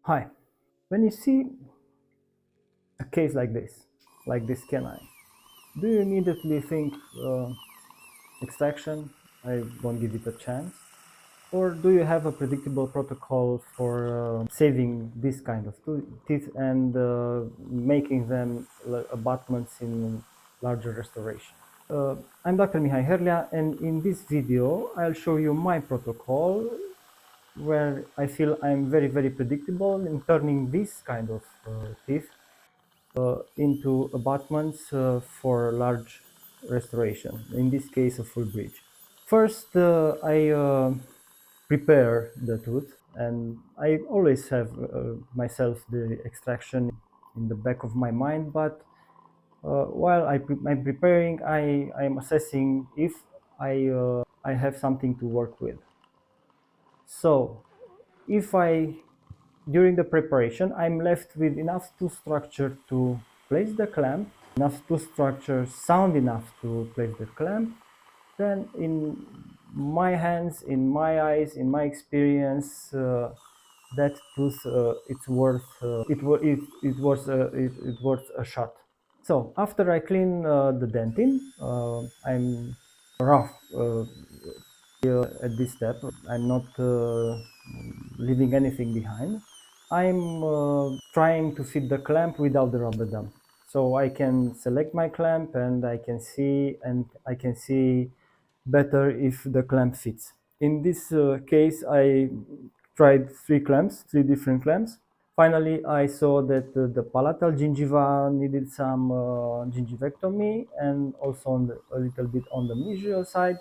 Hi, when you see a case like this canine, do you immediately think extraction? I won't give it a chance. Or do you have a predictable protocol for saving this kind of teeth and making them abutments in larger restoration? I'm Dr. Mihai Herlea, and in this video I'll show you my protocol where I feel I'm very predictable in turning this kind of teeth into abutments for large restoration, in this case a full bridge. First, I prepare the tooth, and I always have myself the extraction in the back of my mind, but while I'm preparing, I'm assessing if I have something to work with. So if during the preparation, I'm left with enough tooth structure to place the clamp, enough tooth structure sound enough to place the clamp, then in my hands, in my eyes, in my experience, that tooth it's worth it worth a shot. So after I clean the dentin, I'm rough at this step. I'm not leaving anything behind. I'm trying to fit the clamp without the rubber dam. So I can select my clamp and I can see better if the clamp fits. In this case, I tried three different clamps. Finally, I saw that the palatal gingiva needed some gingivectomy and also a little bit on the mesial side.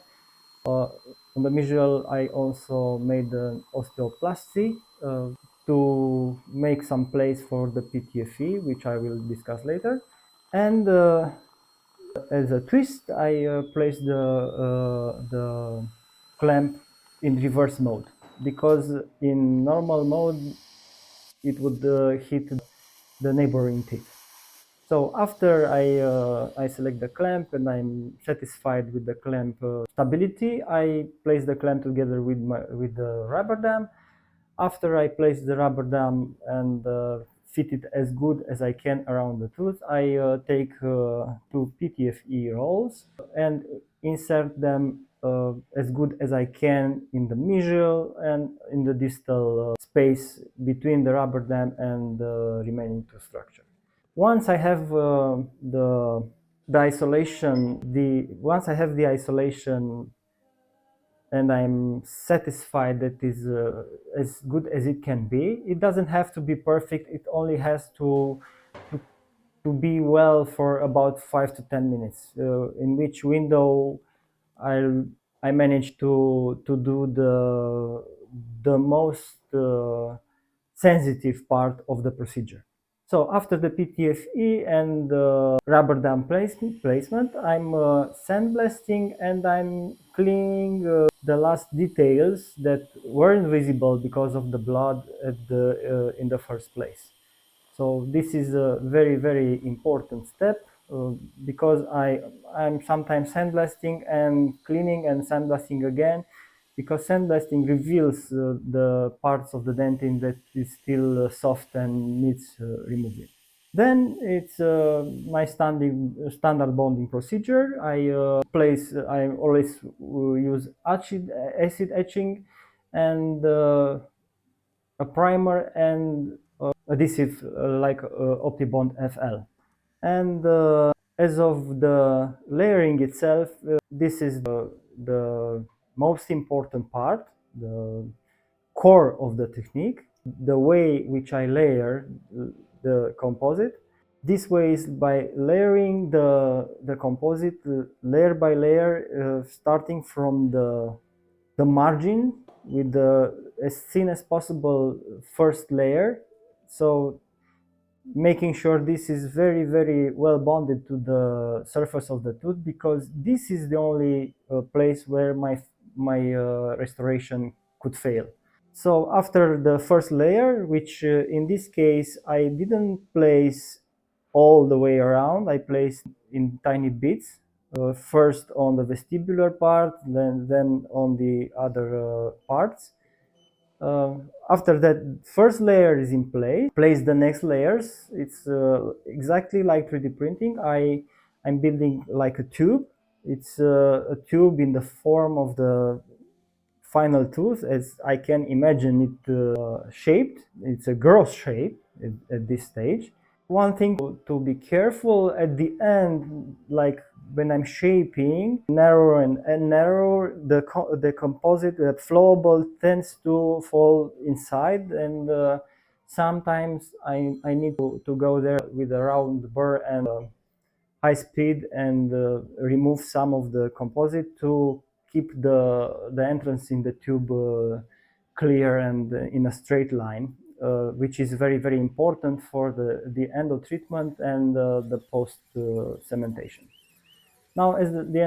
On the mesial, I also made an osteoplasty to make some place for the PTFE, which I will discuss later. And as a twist, I placed the clamp in reverse mode, because in normal mode it would hit the neighboring teeth. So after I select the clamp and I'm satisfied with the clamp stability, I place the clamp together with the rubber dam. After I place the rubber dam and fit it as good as I can around the tooth, I take two PTFE rolls and insert them as good as I can in the mesial and in the distal space between the rubber dam and the remaining tooth structure. Once I have the isolation, once I have the isolation and I'm satisfied that is as good as it can be. It doesn't have to be perfect. It only has to, to be well for about 5 to 10 minutes, in which window I I manage to do the most sensitive part of the procedure. So after the PTFE and the rubber dam placement, I'm sandblasting and I'm cleaning the last details that weren't visible because of the blood in the first place. So this is a very important step because I'm sometimes sandblasting and cleaning and sandblasting again, because sandblasting reveals the parts of the dentin that is still soft and needs removing. Then it's my standard bonding procedure. I always use acid etching and a primer and adhesive like OptiBond FL. And as of the layering itself, this is the most important part, the core of the technique, the way which I layer the composite. This way is by layering the composite layer by layer, starting from the margin with the as thin as possible first layer. So making sure this is very well bonded to the surface of the tooth, because this is the only place where my restoration could fail. So after the first layer, which in this case I didn't place all the way around, I placed in tiny bits, first on the vestibular part, then on the other parts. After that first layer is in place the next layers. It's exactly like 3D printing. I'm building like a tube. It's a tube in the form of the final tooth as I can imagine it shaped. It's a gross shape at this stage. One thing to be careful at the end, like when I'm shaping, narrower and narrower, the composite, the flowable tends to fall inside, and sometimes I need to go there with a round burr and high speed and remove some of the composite to keep the entrance in the tube clear and in a straight line, which is very, very important for the endo treatment and the post cementation. Now, as the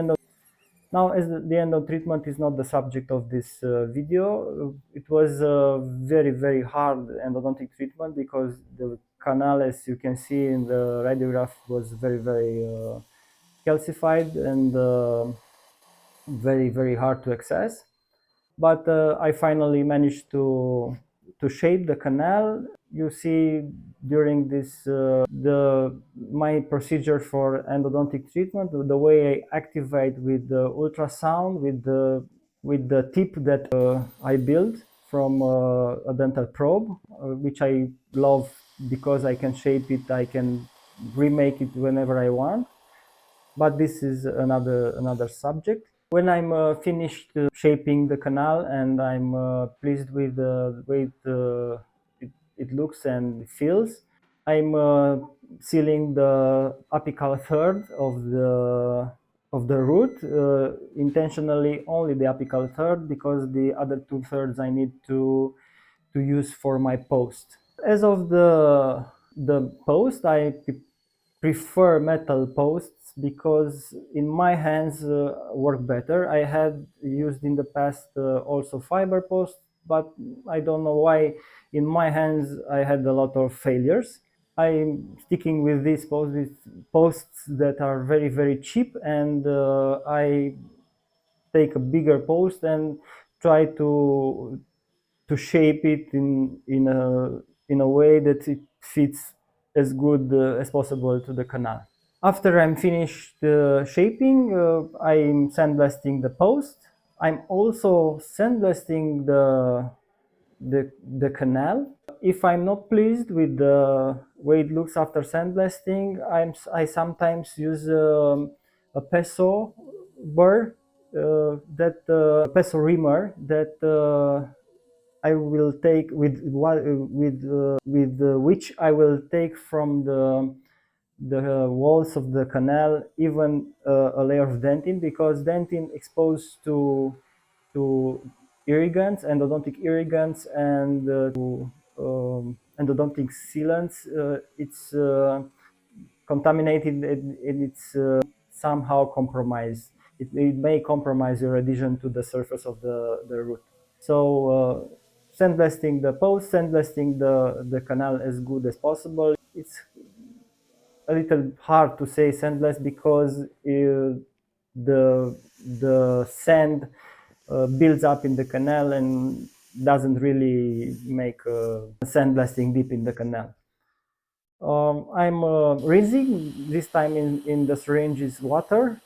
endo treatment is not the subject of this video, it was a very, very hard endodontic treatment because the canal, as you can see in the radiograph, was very, very calcified and very, very hard to access. But I finally managed to shape the canal. You see during this my procedure for endodontic treatment, the way I activate with the ultrasound with the tip that I built from a dental probe, which I love because I can shape it, I can remake it whenever I want. But this is another subject. When I'm finished shaping the canal and I'm pleased with the way it looks and feels, I'm sealing the apical third of the root, intentionally only the apical third, because the other 2/3 I need to use for my post. As of the post, I prefer metal posts because in my hands work better. I had used in the past also fiber posts, but I don't know why in my hands I had a lot of failures. I'm sticking with these posts that are very, very cheap, and I take a bigger post and try to shape it in a way that it fits as good as possible to the canal. After I'm finished shaping, I'm sandblasting the post. I'm also sandblasting the canal. If I'm not pleased with the way it looks after sandblasting, I sometimes use a peso burr, peso reamer that I will take with which I will take from the walls of the canal even a layer of dentin, because dentin exposed to irrigants, endodontic irrigants, and to endodontic sealants, it's contaminated and it's somehow compromised. It may compromise your adhesion to the surface of the root. So sandblasting the post, sandblasting the canal as good as possible. It's a little hard to say sandblast because the sand builds up in the canal and doesn't really make sandblasting deep in the canal. I'm rinsing. This time in the syringe is water,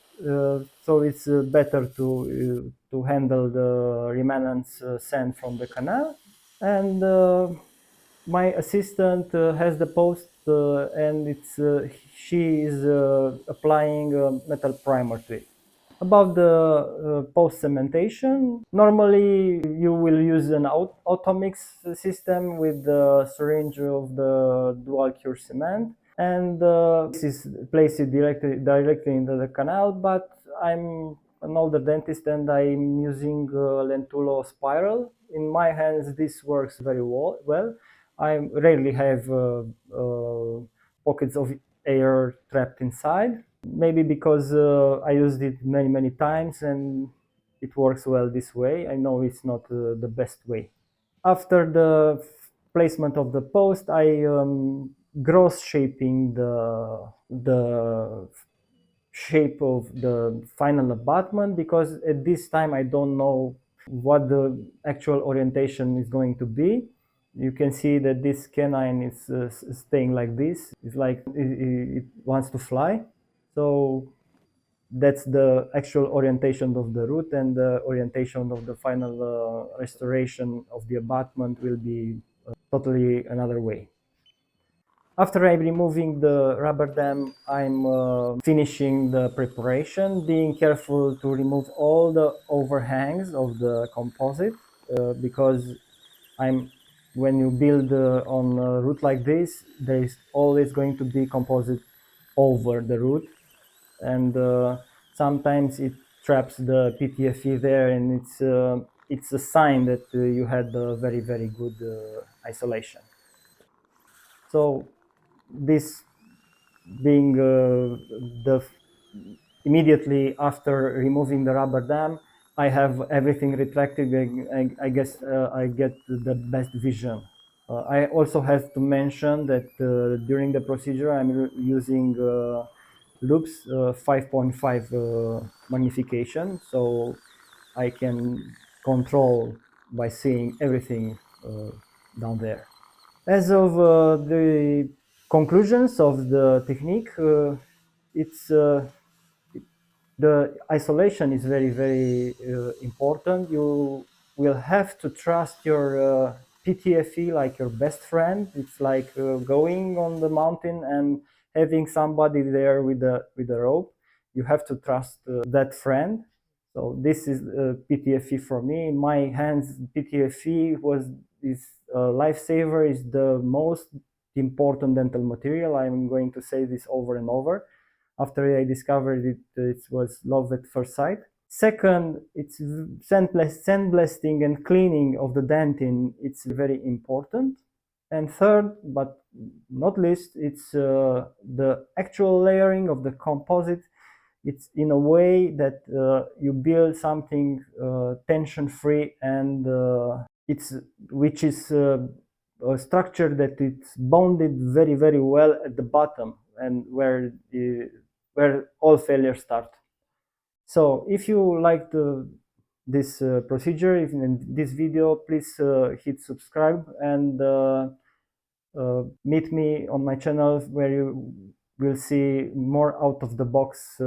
so it's better to handle the remnants sand from the canal. And my assistant has the post, and she is applying metal primer to it. About the post cementation, normally you will use an automix system with the syringe of the dual cure cement, and this is placed directly into the canal. But I'm an older dentist and I'm using Lentulo spiral. In my hands, this works very well. I rarely have pockets of air trapped inside. Maybe because I used it many times and it works well this way. I know it's not the best way. After the placement of the post, I gross shaping the shape of the final abutment, because at this time I don't know what the actual orientation is going to be. You can see that this canine is staying like this. It's like it wants to fly. So that's the actual orientation of the root, and the orientation of the final restoration of the abutment will be totally another way. After I'm removing the rubber dam, I'm finishing the preparation, being careful to remove all the overhangs of the composite because when you build on a root like this, there is always going to be composite over the root, and sometimes it traps the PTFE there, and it's a sign that you had a very good isolation. So this being the immediately after removing the rubber dam, I have everything retracted. I guess I get the best vision. I also have to mention that during the procedure I'm using loops 5.5 magnification, so I can control by seeing everything down there. As of the conclusions of the technique, it's the isolation is very important. You will have to trust your PTFE like your best friend. It's like going on the mountain and having somebody there with a rope. You have to trust that friend. So this is PTFE for me. In my hands, PTFE was this lifesaver, is the most important dental material. I'm going to say this over and over. After I discovered it, it was love at first sight. Second, it's sandblasting and cleaning of the dentin. It's very important. And third, but not least, it's the actual layering of the composite. It's in a way that you build something tension-free, and which is a structure that it's bonded very well at the bottom, and where all failures start. So if you liked this procedure, if in this video, please hit subscribe, and meet me on my channel, where you will see more out of the box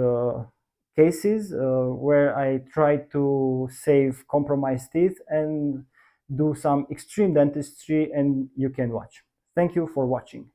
cases where I try to save compromised teeth and do some extreme dentistry, and you can watch. Thank you for watching.